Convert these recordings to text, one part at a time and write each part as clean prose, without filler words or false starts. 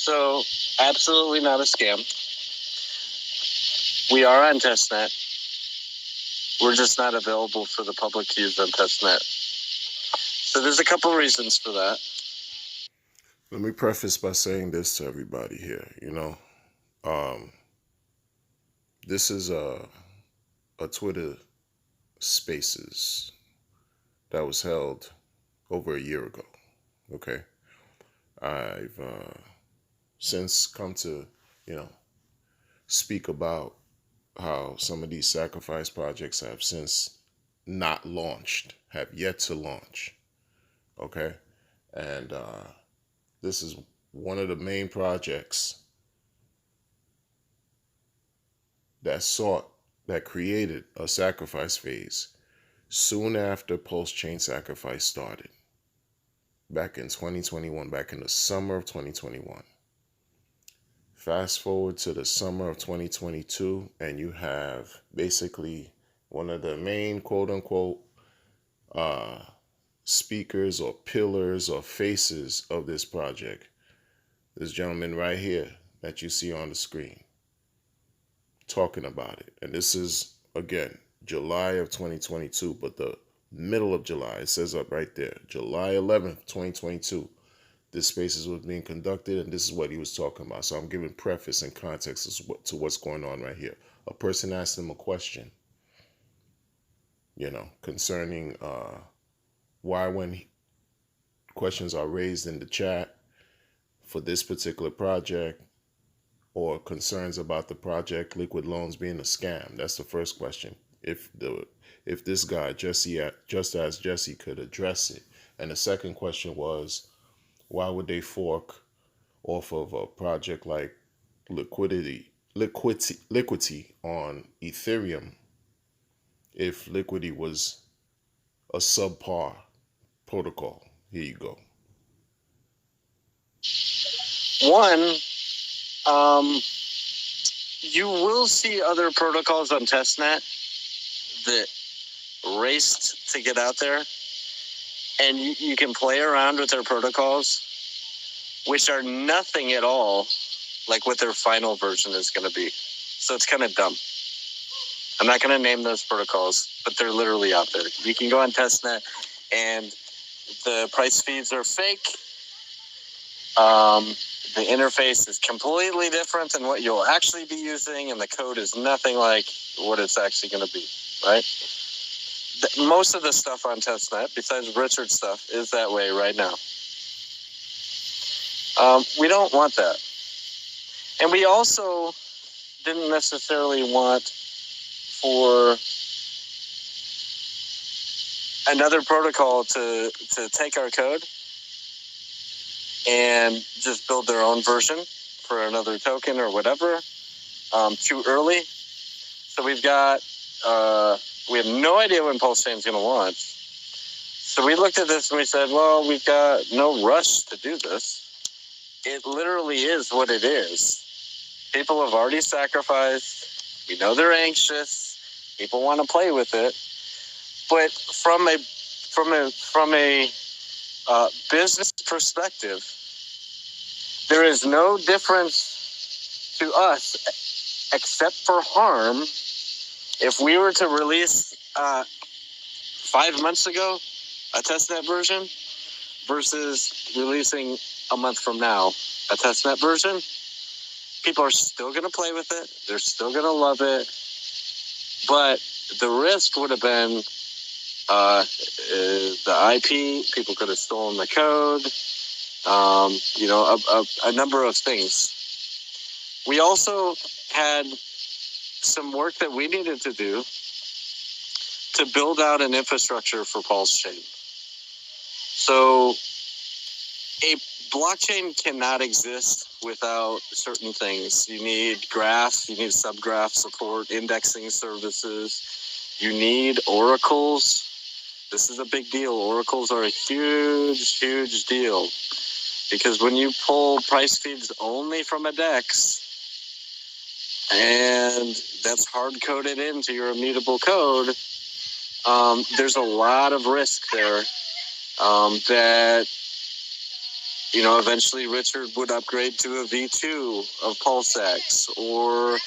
So, absolutely not a scam. We are on testnet. We're just not available for the public to use on testnet. So there's a couple reasons for that. Let me preface by saying this to everybody here. This is a Twitter Spaces that was held over a year ago. Okay, I've since come to you know speak about how some of these sacrifice projects have since not launched, have yet to launch. Okay, and this is one of the main projects that created a sacrifice phase soon after pulsechain sacrifice started back in 2021, back in the summer of 2021. Fast forward to the summer of 2022, and you have basically one of the main quote unquote uh, speakers or pillars or faces of this project, this gentleman right here that you see on the screen, talking about it. And this is, again, July of 2022, but the middle of July, it says up right there, July 11th, 2022. This spaces was being conducted, and this is what he was talking about. So I'm giving preface and context to what's going on right here. A person asked him a question, concerning why when questions are raised in the chat for this particular project or concerns about the project liquid loans being a scam. That's the first question. If this guy just as Jesse could address it. And the second question was, why would they fork off of a project like liquidity on Ethereum if liquidity was a subpar protocol? Here you go. One, you will see other protocols on testnet that raced to get out there, and you can play around with their protocols, which are nothing at all like what their final version is going to be. So it's kind of dumb. I'm not going to name those protocols, but they're literally out there. You can go on testnet, and the price feeds are fake. The interface is completely different than what you'll actually be using, and the code is nothing like what it's actually going to be, right? Most of the stuff on testnet, besides Richard's stuff, is that way right now. We don't want that. And we also didn't necessarily want for another protocol to take our code and just build their own version for another token or whatever too early. So we have no idea when pulsechain is going to launch. So we looked at this and we said, well, we've got no rush to do this. It literally is what it is. People have already sacrificed. We know they're anxious. People want to play with it. But from a business perspective, there is no difference to us except for harm if we were to release 5 months ago a testnet version versus releasing a month from now a testnet version. People are still going to play with it. They're still going to love it. But the risk would have been the IP. People could have stolen the code. A number of things. We also had some work that we needed to do to build out an infrastructure for pulsechain. So a blockchain cannot exist without certain things. You need graph, you need subgraph support, indexing services, you need oracles. This is a big deal. Oracles are a huge, huge deal. Because when you pull price feeds only from a DEX, and that's hard-coded into your immutable code, there's a lot of risk there that eventually Richard would upgrade to a V2 of PulseX, or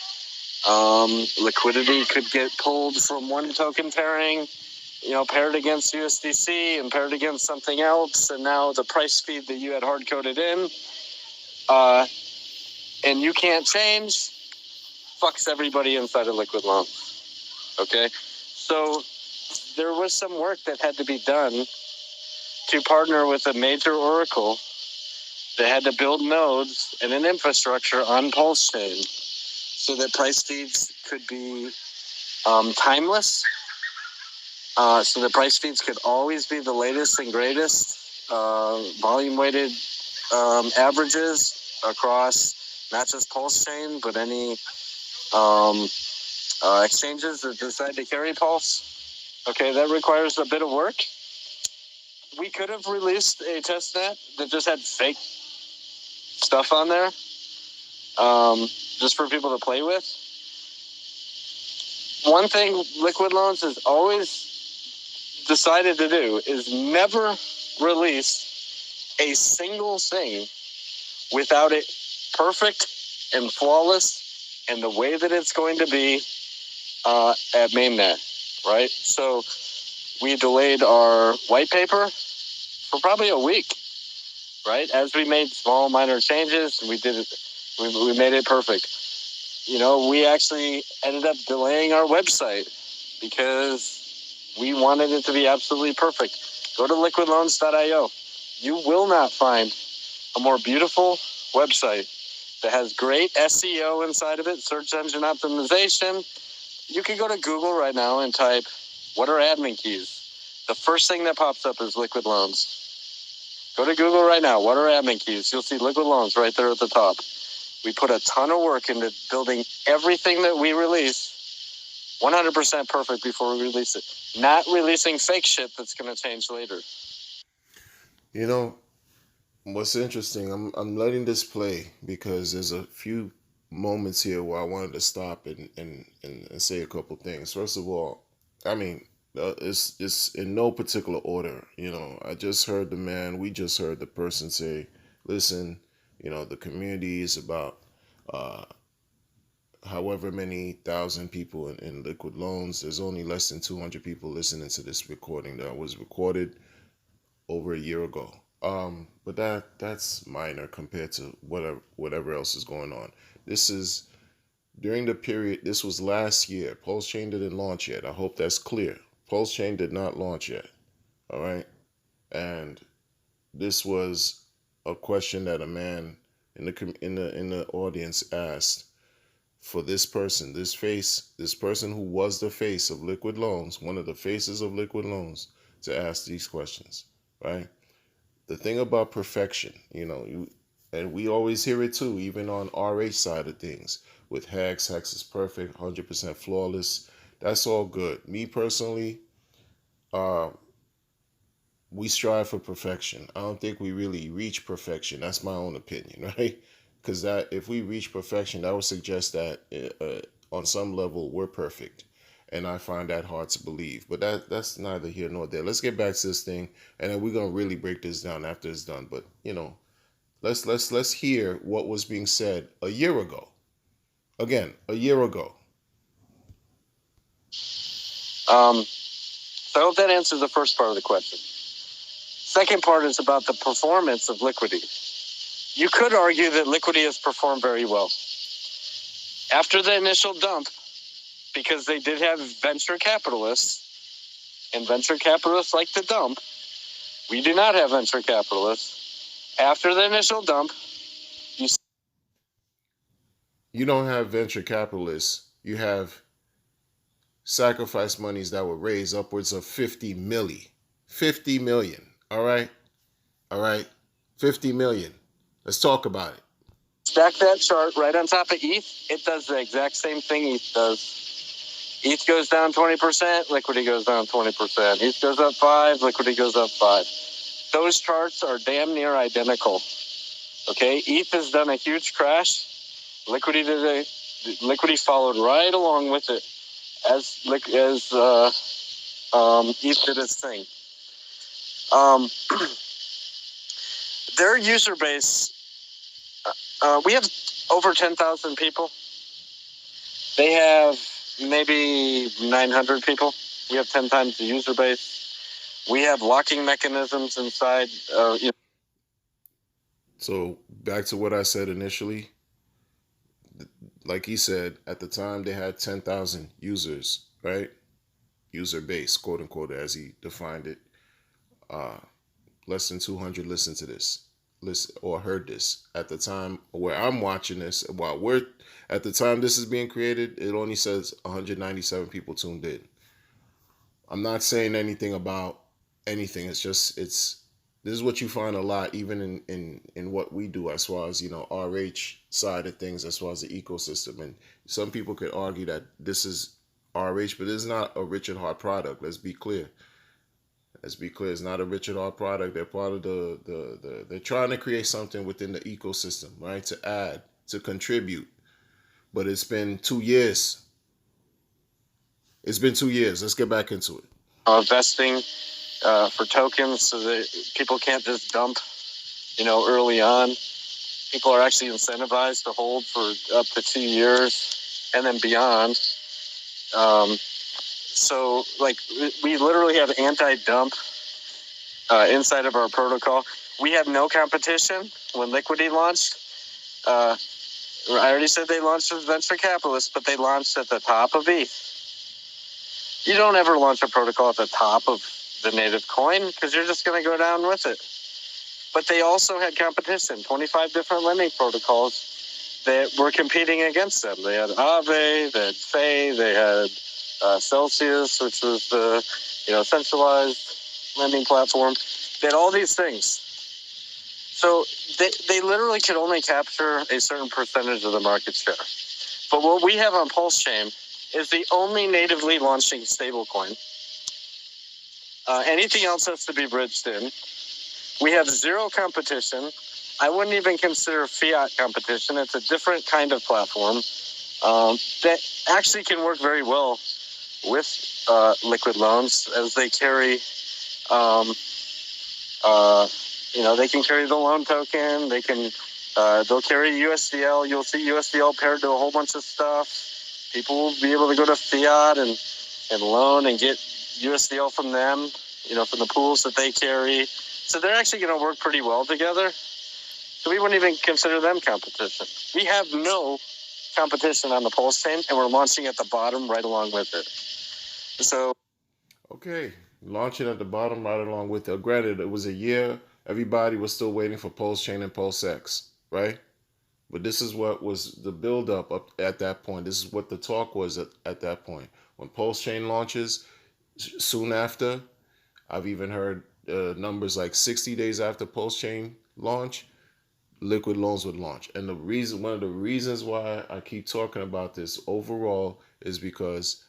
liquidity could get pulled from one token pairing, paired against USDC and paired against something else, and now the price feed that you had hard coded in, and you can't change, fucks everybody inside of Liquid Loans. Okay, so there was some work that had to be done to partner with a major oracle that had to build nodes and an infrastructure on pulsechain so that price feeds could be timeless, so the price feeds could always be the latest and greatest volume-weighted averages across not just pulsechain, but any exchanges that decide to carry pulse. Okay, that requires a bit of work. We could have released a testnet that just had fake stuff on there, just for people to play with. One thing Liquid Loans has always decided to do is never release a single thing without it perfect and flawless and the way that it's going to be at mainnet, right? So we delayed our white paper for probably a week, right? As we made small minor changes, we did it. We made it perfect. We actually ended up delaying our website because we wanted it to be absolutely perfect. Go to liquidloans.io. You will not find a more beautiful website that has great SEO inside of it, search engine optimization. You can go to Google right now and type, what are admin keys? The first thing that pops up is Liquid Loans. Go to Google right now, what are admin keys? You'll see Liquid Loans right there at the top. We put a ton of work into building everything that we release 100% perfect before we release it. Not releasing fake shit that's going to change later. What's interesting, I'm letting this play because there's a few moments here where I wanted to stop and say a couple things. First of all, it's in no particular order. I just heard we just heard the person say, listen, the community is about however many thousand people in Liquid Loans. There's only less than 200 people listening to this recording that was recorded over a year ago. But that's minor compared to whatever else is going on. This is during the period. This was last year. PulseChain didn't launch yet. I hope that's clear. PulseChain did not launch yet. All right, and this was a question that a man in the audience asked for this person, this person who was the face of Liquid Loans, one of the faces of Liquid Loans, to ask these questions, right? The thing about perfection, and we always hear it too, even on RH side of things, with Hex is perfect, 100% flawless. That's all good. Me personally, we strive for perfection. I don't think we really reach perfection. That's my own opinion, right? Because that if we reach perfection, that would suggest that on some level we're perfect, and I find that hard to believe. But that's neither here nor there. Let's get back to this thing, and then we're gonna really break this down after it's done. But let's hear what was being said a year ago. Again, a year ago. So I hope that answers the first part of the question. Second part is about the performance of Liquidity. You could argue that Liquidity has performed very well. After the initial dump, because they did have venture capitalists, and venture capitalists like to dump, we do not have venture capitalists. After the initial dump, you don't have venture capitalists. You have sacrifice monies that were raised upwards of 50 million. 50 million. All right? 50 million. Let's talk about it. Stack that chart right on top of ETH. It does the exact same thing ETH does. ETH goes down 20%, Liquidity goes down 20%. ETH goes up 5, Liquidity goes up 5. Those charts are damn near identical. Okay, ETH has done a huge crash. Liquidity followed right along with it as ETH did its thing. their user base, we have over 10,000 people. They have maybe 900 people. We have 10 times the user base. We have locking mechanisms inside. So back to what I said initially, like he said, at the time they had 10,000 users, right? User base, quote unquote, as he defined it. Uh, Less than 200 listened to this, listen or heard this. At the time where I'm watching this, while we're at the time this is being created, it only says 197 people tuned in. I'm not saying anything about anything. It's this is what you find a lot, even in what we do as far as RH side of things, as far as the ecosystem. And some people could argue that this is RH, but it's not a Richard Hart product. Let's be clear. It's not a Richard Hart product. They're part of they're trying to create something within the ecosystem, right? To add, to contribute. But it's been 2 years. It's been 2 years. Let's get back into it. Vesting for tokens so that people can't just dump, early on. People are actually incentivized to hold for up to 2 years and then beyond. So, we literally have anti-dump inside of our protocol. We have no competition. When Liquidity launched, I already said they launched as venture capitalists, but they launched at the top of ETH. You don't ever launch a protocol at the top of the native coin because you're just going to go down with it. But they also had competition, 25 different lending protocols that were competing against them. They had Aave, they had Fei, they had Celsius, which was the centralized lending platform. They had all these things. So they literally could only capture a certain percentage of the market share. But what we have on pulsechain is the only natively launching stablecoin. Anything else has to be bridged in. We have zero competition. I wouldn't even consider fiat competition. It's a different kind of platform that actually can work very well with liquid loans, as they carry, they can carry the loan token. They'll carry USDL. You'll see USDL paired to a whole bunch of stuff. People will be able to go to fiat and loan and get USDL from them, from the pools that they carry. So they're actually going to work pretty well together. So we wouldn't even consider them competition. We have no competition on the pulse chain, and we're launching at the bottom right along with it. So, okay, launching at the bottom right along with it. Granted, it was a year. Everybody was still waiting for Pulse Chain and Pulse X, right? But this is what was the build-up up at that point. This is what the talk was at that point. When Pulse Chain launches, soon after, I've even heard numbers like 60 days after Pulse Chain launch, liquid loans would launch. And one of the reasons why I keep talking about this overall is because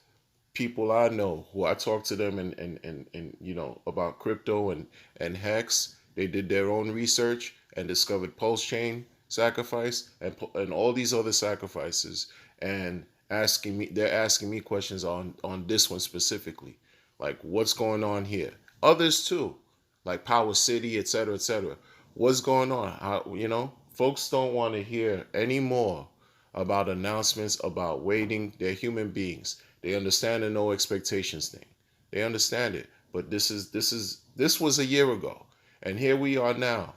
people I know who I talk to them and about crypto and Hex, they did their own research and discovered Pulse Chain sacrifice and all these other sacrifices, and they're asking me questions on this one specifically, like what's going on here. Others too, like Power City, etc. What's going on? How, folks don't want to hear anymore about announcements about waiting. They're human beings. They understand the no expectations thing. They understand it. But this was a year ago, and here we are now,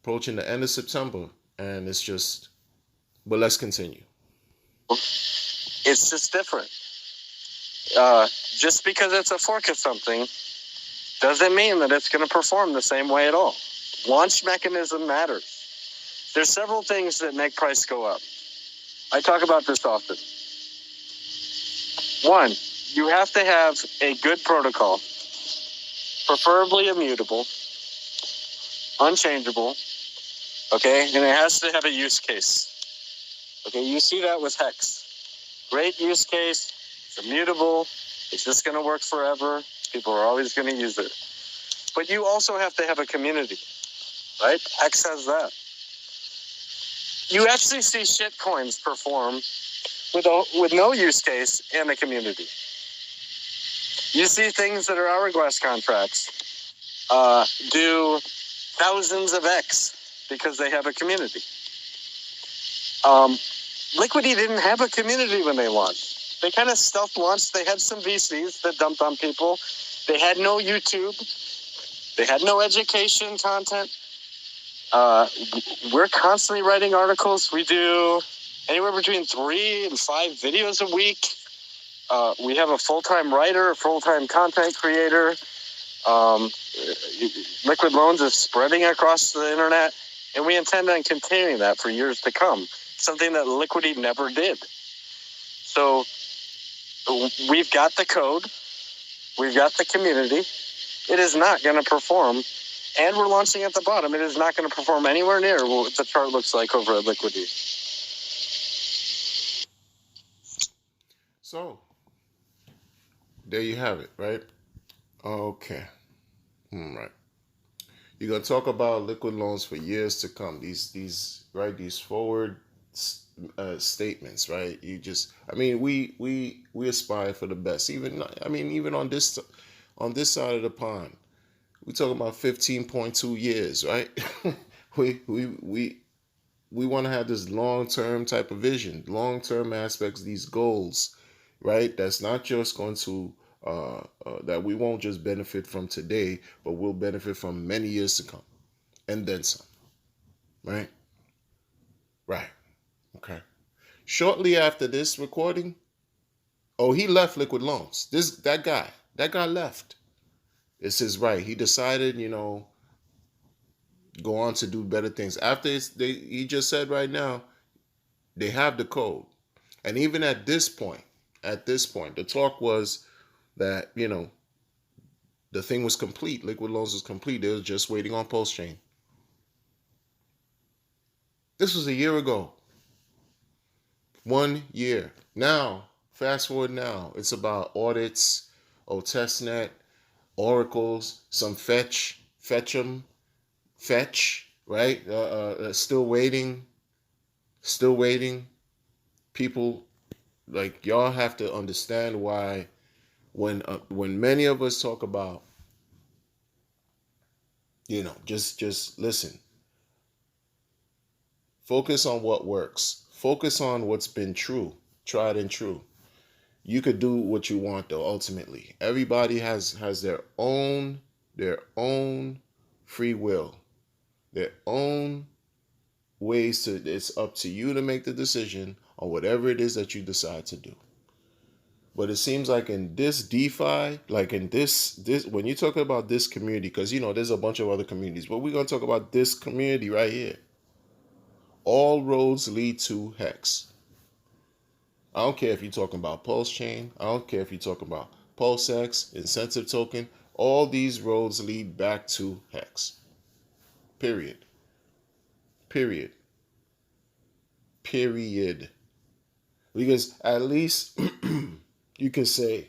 approaching the end of September, and it's just. But let's continue. It's just different. Just because it's a fork of something doesn't mean that it's going to perform the same way at all. Launch mechanism matters. There's several things that make price go up. I talk about this often. One, you have to have a good protocol, preferably immutable, unchangeable, okay? And it has to have a use case. Okay, you see that with Hex. Great use case, it's immutable, it's just going to work forever, people are always going to use it. But you also have to have a community, right? Hex has that. You actually see shit coins perform with no use case and a community. You see things that are hourglass contracts do thousands of X because they have a community. Liquidity didn't have a community when they launched. They kind of stealth launched. They had some VCs that dumped on people. They had no YouTube. They had no education content. We're constantly writing articles. We do anywhere between 3 and 5 videos a week. We have a full-time writer, a full-time content creator. Liquid Loans is spreading across the internet, and we intend on continuing that for years to come, something that Liquidity never did. So we've got the code. We've got the community. It is not going to perform, and we're launching at the bottom. It is not going to perform anywhere near what the chart looks like over at Liquidity. So, there you have it, right? Okay. Right. You're going to talk about liquid loans for years to come. These forward statements, right? We aspire for the best. Even on this side of the pond, we talking about 15.2 years, right? we want to have this long-term type of vision, long-term aspects, these goals, right? That's not just going to that we won't just benefit from today, but we'll benefit from many years to come, and then some, right? Right. Okay. Shortly after this recording, he left Liquid Loans. That guy left. It's his right. He decided, go on to do better things. He just said right now, they have the code, and even at this point, the talk was that the thing was complete. Liquid Loans was complete. They were just waiting on pulsechain. This was a year ago. 1 year. Now, fast forward now. It's about audits, testnet, oracles, some fetch, right? Still waiting. People, like, y'all have to understand why when many of us talk about, just listen. Focus on what works. Focus on what's been tried and true. You could do what you want, though. Ultimately, everybody has their own free will, their own ways to. It's up to you to make the decision on whatever it is that you decide to do. But it seems like in this DeFi, like in this when you talk about this community, because there's a bunch of other communities, but we're gonna talk about this community right here. All roads lead to Hex. I don't care if you're talking about pulsechain. I don't care if you're talking about pulsex, incentive token. All these roads lead back to Hex. Period. Because at least you can say,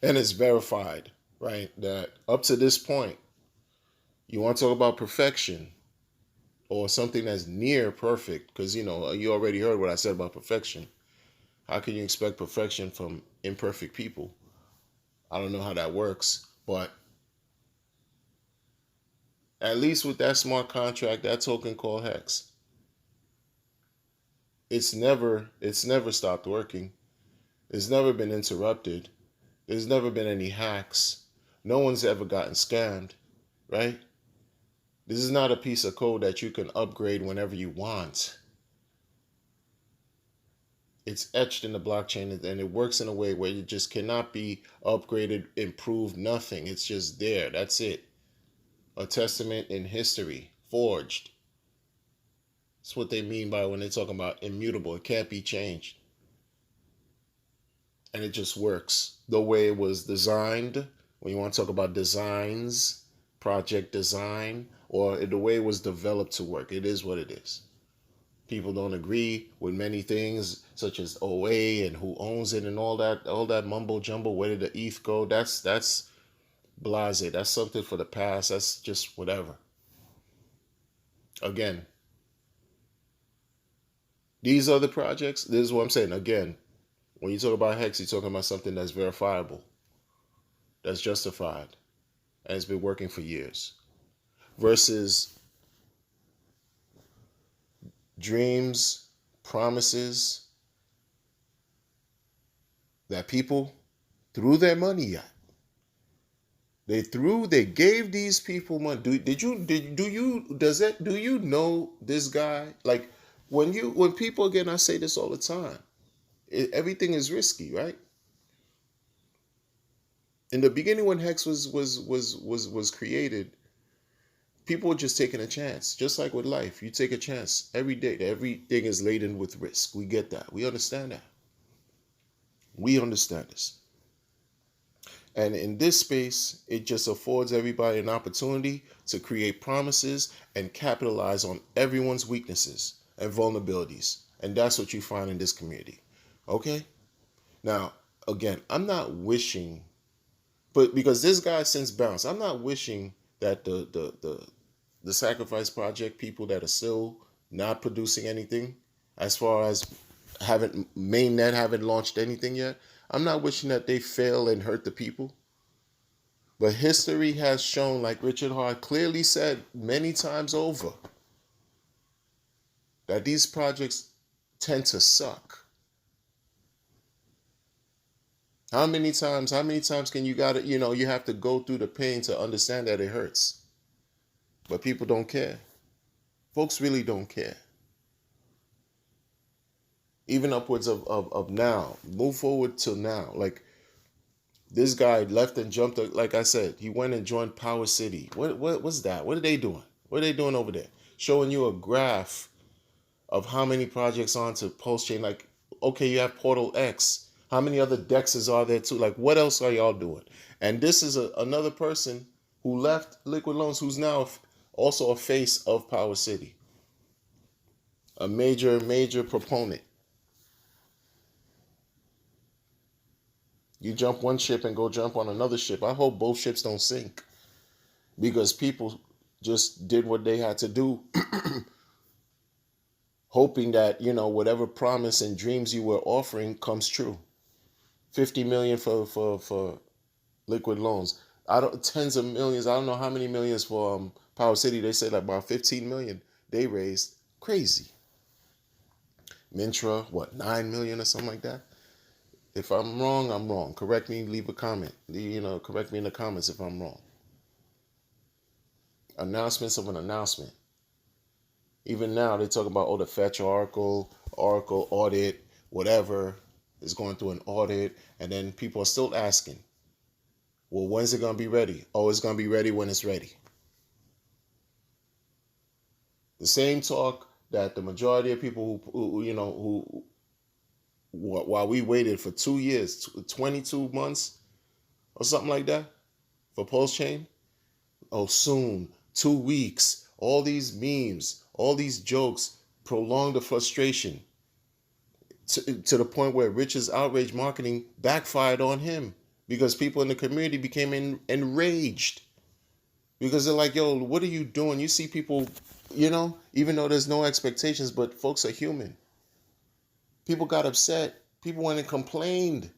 and it's verified, right, that up to this point, you want to talk about perfection or something that's near perfect, because you already heard what I said about perfection. How can you expect perfection from imperfect people? I don't know how that works, but at least with that smart contract, that token called Hex, it's never stopped working. It's never been interrupted. There's never been any hacks. No one's ever gotten scammed, right? This is not a piece of code that you can upgrade whenever you want. It's etched in the blockchain, and it works in a way where it just cannot be upgraded, improved, nothing. It's just there. That's it. A testament in history, forged. That's what they mean by when they talk about immutable. It can't be changed. And it just works the way it was designed. When you want to talk about designs, project design, or the way it was developed to work, it is what it is. People don't agree with many things, such as OA and who owns it and all that mumbo jumbo. Where did the ETH go? That's blasé. That's something for the past. That's just whatever. Again, these other projects, this is what I'm saying. Again, when you talk about Hex, you're talking about something that's verifiable, that's justified, and it's been working for years. versus dreams, promises that people threw their money at. They gave these people money. Do you know this guy? Like when people, again, I say this all the time. Everything is risky, right? In the beginning, when Hex was created, people were just taking a chance. Just like with life, you take a chance every day. Everything is laden with risk. We get that. We understand that. We understand this. And in this space, it just affords everybody an opportunity to create promises and capitalize on everyone's weaknesses and vulnerabilities. And that's what you find in this community. Okay? Now, again, I'm not wishing, but because this guy since bounced, I'm not wishing that the Sacrifice Project people that are still not producing anything, as far as mainnet haven't launched anything yet, I'm not wishing that they fail and hurt the people. But history has shown, like Richard Hart clearly said many times over, that these projects tend to suck. How many times can you you have to go through the pain to understand that it hurts? But people don't care. Folks really don't care. Even upwards of now, move forward till now. Like, this guy left and jumped, like I said, he went and joined Power City. What's that? What are they doing? What are they doing over there? Showing you a graph of how many projects onto Pulsechain. Like, okay, you have Portal X. How many other dexes are there too? Like, what else are y'all doing? And this is another person who left Liquid Loans, who's now also a face of Power City. A major proponent. You jump one ship and go jump on another ship. I hope both ships don't sink, because people just did what they had to do, hoping that, whatever promise and dreams you were offering comes true. 50 million for Liquid Loans. Tens of millions. I don't know how many millions for Power City. They said like about 15 million they raised. Crazy. Mintra, what, 9 million or something like that? If I'm wrong, I'm wrong. Correct me, leave a comment. Correct me in the comments if I'm wrong. Announcements of an announcement. Even now, they talk about, the Fetch Oracle audit, whatever, is going through an audit. And then people are still asking, well, when's it going to be ready? Oh, it's going to be ready when it's ready. The same talk that the majority of people who while we waited for 2 years, 22 months or something like that for Pulsechain. Oh, soon, 2 weeks, all these memes, all these jokes prolong the frustration to the point where Rich's outrage marketing backfired on him, because people in the community became enraged, because they're like, yo, what are you doing? You see people, even though there's no expectations, but folks are human. People got upset. People went and complained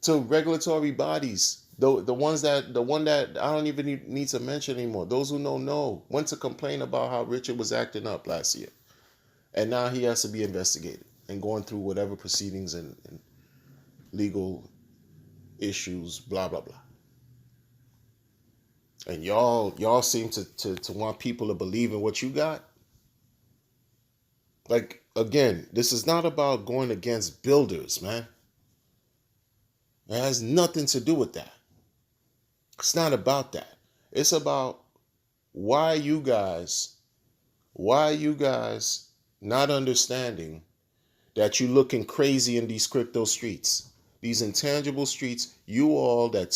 to regulatory bodies. The one that I don't even need to mention anymore. Those who know, went to complain about how Richard was acting up last year. And now he has to be investigated and going through whatever proceedings and legal issues, blah, blah, blah. And y'all seem to want people to believe in what you got. Like, again, this is not about going against builders, man. It has nothing to do with that. It's not about that. It's about why you guys not understanding that you looking crazy in these crypto streets, these intangible streets. You all that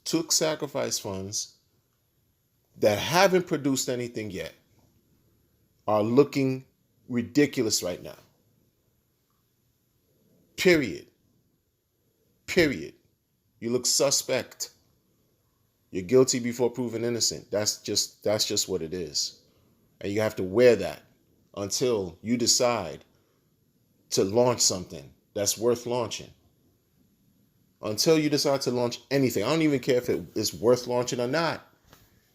took sacrifice funds that haven't produced anything yet are looking ridiculous right now. Period. You look suspect. You're guilty before proven innocent. That's just what it is. And you have to wear that until you decide to launch something that's worth launching. until you decide to launch anything. I don't even care if it is worth launching or not,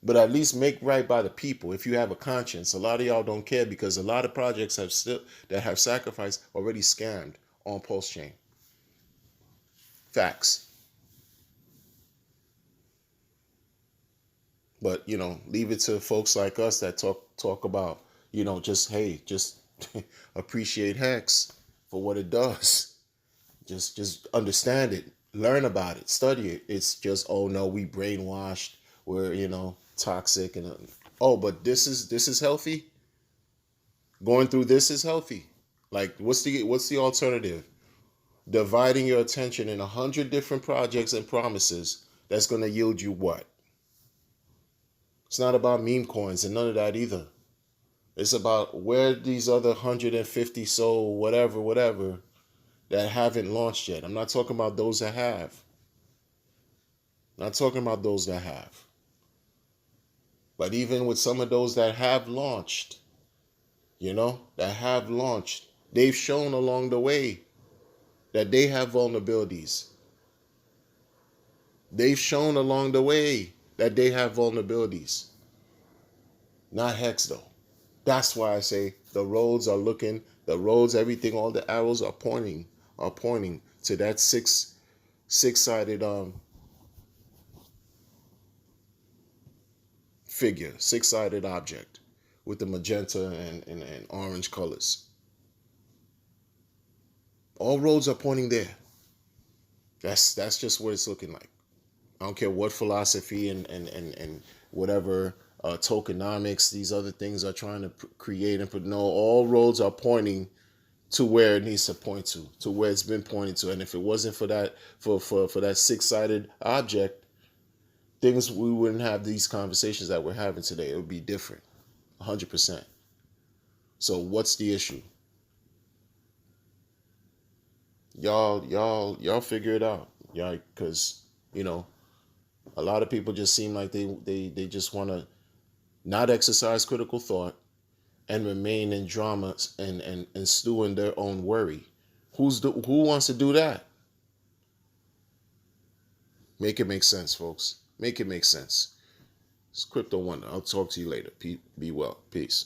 but at least make right by the people. If you have a conscience, a lot of y'all don't care because a lot of projects that have sacrificed already scammed on Pulse Chain. Facts. But leave it to folks like us that talk about, just appreciate Hex for what it does. Just understand it, learn about it, study it. It's just, oh no, we brainwashed, we're toxic, and but this is healthy. Going through this is healthy. Like, what's the alternative? Dividing your attention in 100 different projects and promises that's going to yield you what? It's not about meme coins and none of that either. It's about where these other 150 whatever that haven't launched yet. I'm not talking about those that have. Not talking about those that have. But even with some of those that have launched, they've shown along the way that they have vulnerabilities. They've shown along the way that they have vulnerabilities. Not Hex though. That's why I say the roads, everything, all the arrows are pointing to that six-sided figure, six-sided object with the magenta and orange colors. All roads are pointing there. That's just what it's looking like. I don't care what philosophy and whatever tokenomics these other things are trying to create and put. No, all roads are pointing to where it needs to point to where it's been pointing to. And if it wasn't for that for that six-sided object, we wouldn't have these conversations that we're having today. It would be different, 100%. So what's the issue? Y'all figure it out. Yeah, because a lot of people just seem like they just want to not exercise critical thought and remain in drama and stew in their own worry. Who wants to do that? Make it make sense, folks. Make it make sense. It's Crypto Wonder. I'll talk to you later. Be well. Peace.